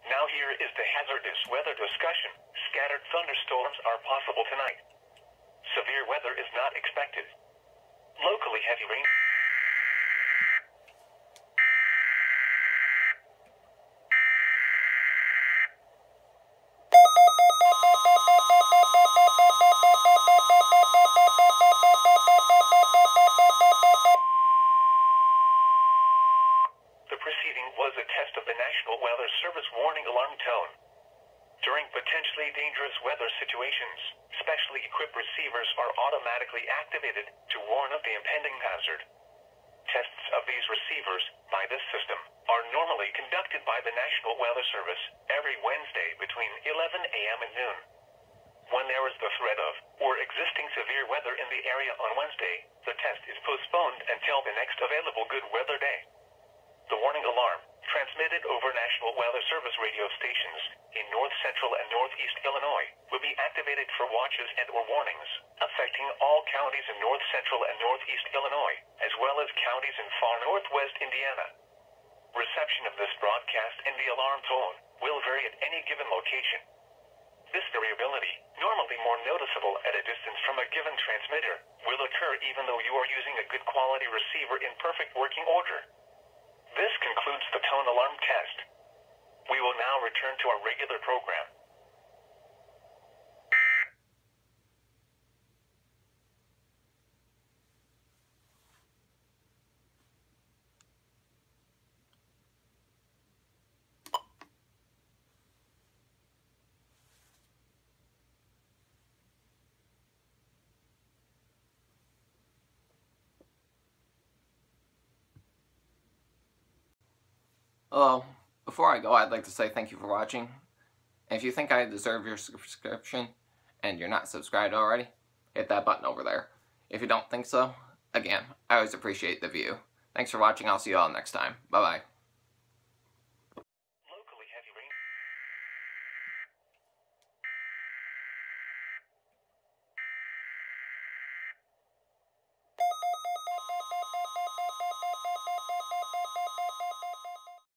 Now here is the hazardous weather discussion. Scattered thunderstorms are possible tonight. Severe weather is not expected. Locally heavy rain. The proceeding was a test of the National Weather Service warning alarm tone. During potentially dangerous weather situations, specially equipped receivers are automatically activated to warn of the impending hazard. Tests of these receivers, by this system, are normally conducted by the National Weather Service every Wednesday between 11 a.m. and noon. When there is the threat of, or existing severe weather in the area on Wednesday, the test is postponed until the next available good weather day. The warning alarm, transmitted over National Weather Service radio stations in North Central and Northeast Illinois, will be activated for watches and/or warnings, affecting all counties in North Central and Northeast Illinois, as well as counties in far northwest Indiana. Reception of this broadcast and the alarm tone will vary at any given location. This variability, normally more noticeable at a distance from a given transmitter, will occur even though you are using a good quality receiver in perfect working order. This concludes the tone alarm test. We will now return to our regular program. Hello. Before I go, I'd like to say thank you for watching. And if you think I deserve your subscription and you're not subscribed already, hit that button over there. If you don't think so, again, I always appreciate the view. Thanks for watching. I'll see you all next time. Bye-bye.